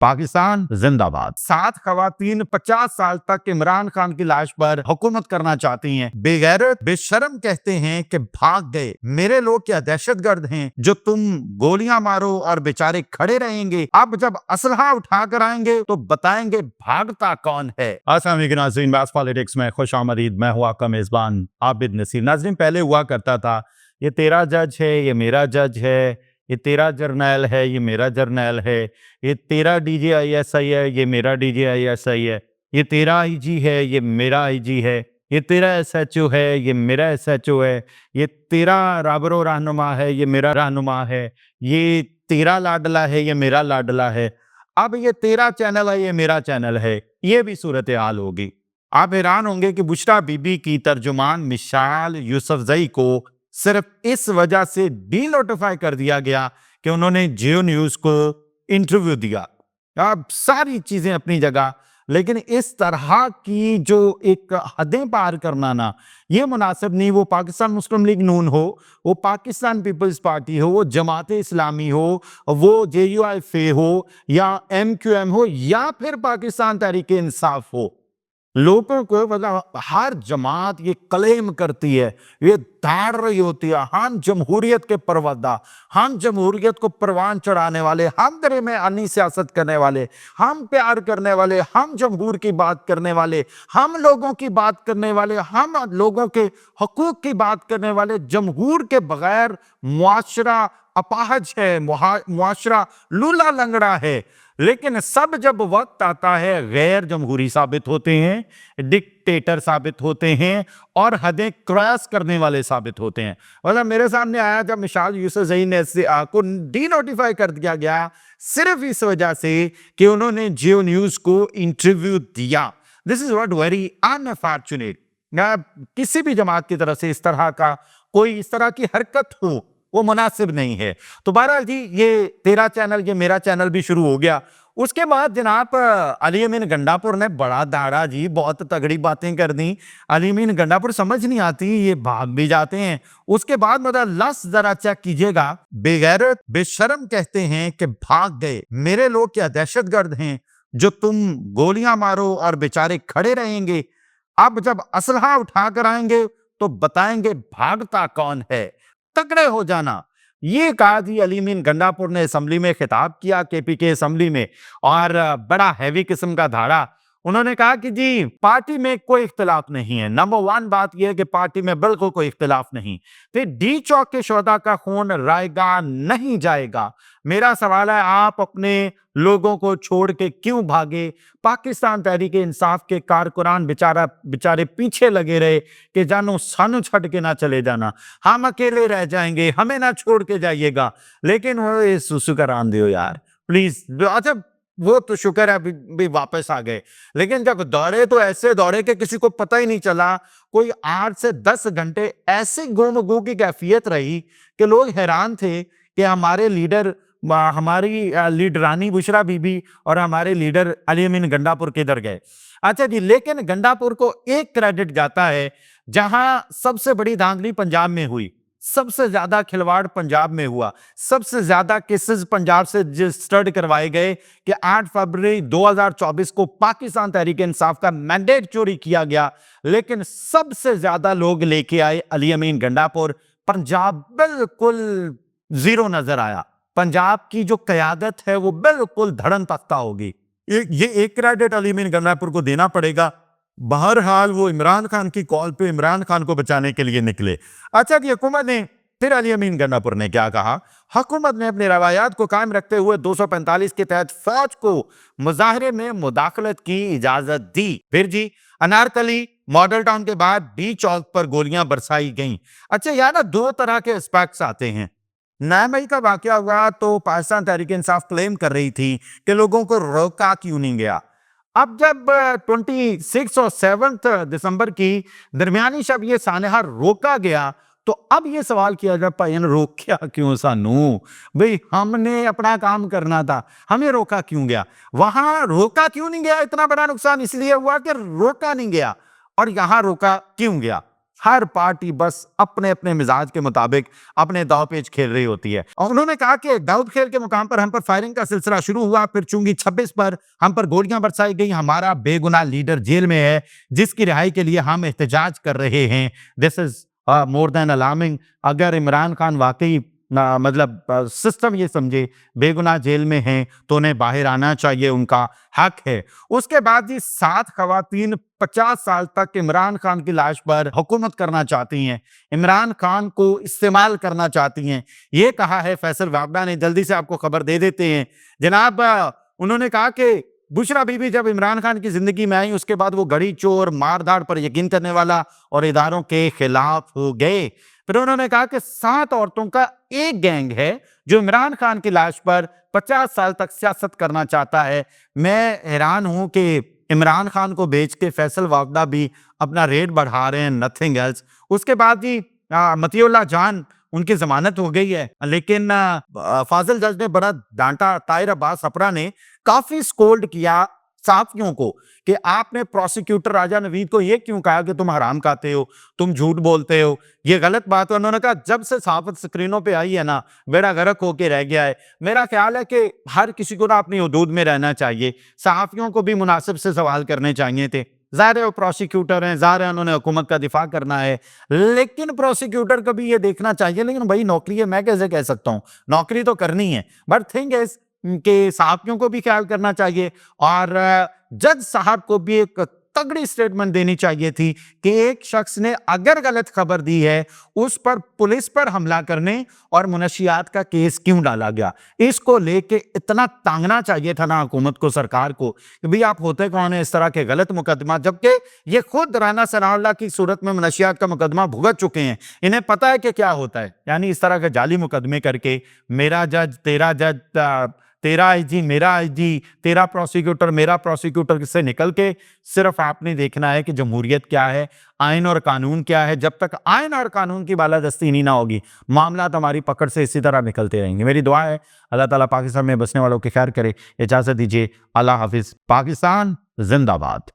पाकिस्तान जिंदाबाद। 7 खवातीन 50 साल तक इमरान खान की लाश पर हुकूमत करना चाहती हैं। बेगैरत बेशर्म कहते हैं कि भाग गए। मेरे लोग क्या दहशतगर्द हैं जो तुम गोलियां मारो और बेचारे खड़े रहेंगे। अब जब असलहा उठा कर आएंगे तो बताएंगे भागता कौन है। अस्सलाम वालेकुम नाज़रीन, बास पॉलिटिक्स में खुश आमदीद। मैं हूं आपका मेजबान आबिद नसीर। नाज़रीन, पहले हुआ करता था ये तेरा जज है, ये मेरा जज है, ये तेरा जर्नैल है, ये मेरा जर्नैल है, ये तेरा DGISI है, ये मेरा DGISI है, ये तेरा IG है, ये मेरा IG है, ये तेरा SHO है, ये मेरा SHO है, ये तेरा राबरो रहनुमा है, ये मेरा रहनुमा है, ये तेरा लाडला है, ये मेरा लाडला है। अब ये तेरा चैनल है, ये मेरा चैनल है। ये भी सूरत हाल होगी। आप हैरान होंगे कि बुशरा बीबी की तर्जुमान मिशाल यूसुफजई को सिर्फ इस वजह से डीनोटिफाई कर दिया गया कि उन्होंने जियो न्यूज को इंटरव्यू दिया। अब सारी चीजें अपनी जगह, लेकिन इस तरह की जो एक हदें पार करना ना, ये मुनासिब नहीं। वो पाकिस्तान मुस्लिम लीग नून हो, वो पाकिस्तान पीपल्स पार्टी हो, वो जमात इस्लामी हो, वो JUIF हो, या MQM हो, या फिर पाकिस्तान तहरीक इंसाफ हो। लोगों को मतलब हर जमात ये क्लेम करती है, ये दाड़ रही होती है, हम जमहूरियत के परवदा, हम जमहूरियत को परवान चढ़ाने वाले, हम दरे में आनी सियासत करने वाले, हम प्यार करने वाले, हम जमहूर की बात करने वाले, हम लोगों की बात करने वाले, हम लोगों के हकूक की बात करने वाले। जमहूर के बगैर मुआशरा अपाहज है, मुआशरा लूला लंगड़ा है। लेकिन सब जब वक्त आता है गैर जमहूरी साबित होते हैं, डिक्टेटर साबित होते हैं और हदें क्रॉस करने वाले साबित होते हैं। मतलब मेरे सामने आया जब मिशाल यूसुफजई ने को डीनोटिफाई कर दिया गया सिर्फ इस वजह से कि उन्होंने जियो न्यूज को इंटरव्यू दिया। This is what very unfortunate. किसी भी जमात की तरफ से इस तरह का कोई इस तरह की हरकत हो वो मुनासिब नहीं है। तो बहरहाल जी, ये तेरा चैनल ये मेरा चैनल भी शुरू हो गया। उसके बाद जनाब अली अमीन गंडापुर ने बड़ा दाड़ा जी, बहुत तगड़ी बातें कर दी। अली अमीन गंडापुर समझ नहीं आती, ये भाग भी जाते हैं। उसके बाद मतलब लफ्ज़ जरा चेक कीजिएगा। बेगैरत बेशर्म कहते हैं कि भाग गए। मेरे लोग क्या दहशतगर्द हैं जो तुम गोलियां मारो और बेचारे खड़े रहेंगे। अब जब असलहा उठा कर आएंगे तो बताएंगे भागता कौन है। तगड़े हो जाना, ये कहा जी अली अमीन गंडापुर ने असेंबली में खिताब किया, KPK असेंबली में, और बड़ा हैवी किस्म का धाड़ा। उन्होंने कहा कि जी पार्टी में कोई इख्तिलाफ नहीं है। नंबर 1 बात यह है कि पार्टी में बिल्कुल कोई इख्तिलाफ नहीं। फिर D चौक के शोधा का खून रायगा नहीं जाएगा। मेरा सवाल है, आप अपने लोगों को छोड़ के क्यों भागे? पाकिस्तान तहरीक इंसाफ के कारकुनान बेचारे पीछे लगे रहे कि जानो सानू छड़ के ना चले जाना, हम अकेले रह जाएंगे, हमें ना छोड़ के जाइएगा। लेकिन वो शुक्र आमदी हो यार, प्लीज। अच्छा, वो तो शुक्र है भी वापस आ गए। लेकिन जब दौड़े तो ऐसे दौड़े कि किसी को पता ही नहीं चला। कोई 8 से 10 घंटे ऐसे गुमगू की कैफियत रही कि लोग हैरान थे कि हमारे लीडर, हमारी लीडरानी बुशरा बीबी और हमारे लीडर अली अमीन गंडापुर किधर गए। अच्छा जी, लेकिन गंडापुर को एक क्रेडिट जाता है, जहां सबसे बड़ी धांधली पंजाब में हुई, सबसे ज्यादा खिलवाड़ पंजाब में हुआ, सबसे ज्यादा केसेस पंजाब से रजिस्टर्ड करवाए गए कि 8 फरवरी 2024 को पाकिस्तान तहरीक इंसाफ का मैंडेट चोरी किया गया। लेकिन सबसे ज्यादा लोग लेके आए अली अमीन गंडापुर। पंजाब बिल्कुल जीरो नजर आया। पंजाब की जो कयादत है वो बिल्कुल धड़न तख्ता होगी। ये एक क्रेडिट अली अमीन गंडापुर को देना पड़ेगा। बहरहाल वो इमरान खान की कॉल पे इमरान खान को बचाने के लिए निकले। अच्छा कि हुकूमत ने, फिर अली अमीन गंडापुर ने क्या कहा? हुकूमत ने अपने रवायात को कायम रखते हुए 245 के तहत फौज को मुजाहरे में मुदाखलत की इजाजत दी। फिर जी, अनारकली मॉडल टाउन के बाद D चौक पर गोलियां बरसाई गईं। अच्छा यार, ना 2 तरह के एस्पेक्ट्स आते हैं। 9 मई का वाकया हुआ तो पाकिस्तान तहरीक इंसाफ क्लेम कर रही थी कि लोगों को रोका क्यों नहीं गया। अब जब 26 और 7 दिसंबर की दरमियानी शब ये सानहा रोका गया तो अब ये सवाल किया जाए, भाई रोका क्यों सानू? भाई हमने अपना काम करना था, हमें रोका क्यों गया? वहां रोका क्यों नहीं गया? इतना बड़ा नुकसान इसलिए हुआ कि रोका नहीं गया, और यहां रोका क्यों गया? हर पार्टी बस अपने अपने मिजाज के मुताबिक अपने दाव पेच खेल रही होती है। और उन्होंने कहा कि दाऊद खेल के मुकाम पर हम पर फायरिंग का सिलसिला शुरू हुआ, फिर चुंगी 26 पर हम पर गोलियां बरसाई गई। हमारा बेगुनाह लीडर जेल में है, जिसकी रिहाई के लिए हम एहतजाज कर रहे हैं। This is more than alarming. अगर इमरान खान वाकई मतलब सिस्टम ये समझे बेगुनाह जेल में हैं तो उन्हें बाहर आना चाहिए, उनका हक है। उसके बाद जी 7 खवातीन 50 साल तक इमरान खान की लाश पर हुकूमत करना चाहती हैं, इमरान खान को इस्तेमाल करना चाहती हैं। ये कहा है फैसल वाबड़ा ने। जल्दी से आपको खबर दे देते हैं जनाब। उन्होंने कहा कि बुशरा बीबी जब इमरान खान की जिंदगी में आई, उसके बाद वो गड़ी चोर, मारधाड़ पर यकीन करने वाला और इदारों के खिलाफ हो गए। फिर उन्होंने कहा कि 7 औरतों का एक गैंग है जो इमरान खान की लाश पर 50 साल तक सियासत करना चाहता है। मैं हैरान हूं कि इमरान खान को बेच के फैसल वाकदा भी अपना रेट बढ़ा रहे हैं, नथिंग एल्स। उसके बाद जी मतीउल्लाह जान, उनकी जमानत हो गई है, लेकिन फाजिल जज ने बड़ा डांटा। ताहिर अब्बास अपरा ने काफी स्कोल्ड किया साफियों को कि आपने प्रोसिक्यूटर राजा नवीद को यह क्यों कहा कि तुम हराम खाते हो, तुम झूठ बोलते हो, ये गलत बात है। उन्होंने कहा जब से सहाफत स्क्रीनों पे आई है ना, बेड़ा गर्क होके रह गया है। मेरा ख्याल है कि हर किसी को ना अपनी हुदूद में रहना चाहिए। सहाफियों को भी मुनासिब से सवाल करने चाहिए थे। ज़ाहिर है वो प्रोसिक्यूटर हैं, ज़ाहिर है उन्होंने हुकूमत का दिफा करना है, लेकिन प्रोसिक्यूटर को भी ये देखना चाहिए। लेकिन भाई नौकरी है, मैं कैसे कह सकता हूँ, नौकरी तो करनी है। बट थिंग इज के सहाफियों को भी ख्याल करना चाहिए और जज साहब को भी एक तगड़ी स्टेटमेंट देनी चाहिए थी कि एक शख्स ने अगर गलत खबर दी है, उस पर पुलिस पर हमला करने और मुनशियात का केस क्यों डाला गया। इसको लेके इतना तांगना चाहिए था ना हुकूमत को, सरकार को, कि भाई आप होते कौन है इस तरह के गलत मुकदमा, जबकि ये खुद राना सनाउल्लाह की सूरत में मुनशियात का मुकदमा भुगत चुके हैं। इन्हें पता है कि क्या होता है। यानी इस तरह के जाली मुकदमे करके मेरा जज, तेरा जज, तेरा आईजी, मेरा आईजी, तेरा प्रोसिक्यूटर, मेरा प्रोसिक्यूटर से निकल के सिर्फ आपने देखना है कि जमहूरियत क्या है, आइन और कानून क्या है। जब तक आइन और कानून की बालादस्ती नहीं ना होगी, मामला हमारी पकड़ से इसी तरह निकलते रहेंगे। मेरी दुआ है अल्लाह ताला पाकिस्तान में बसने वालों की खैर करे। इजाजत दीजिए, अल्लाह हाफिज। पाकिस्तान जिंदाबाद।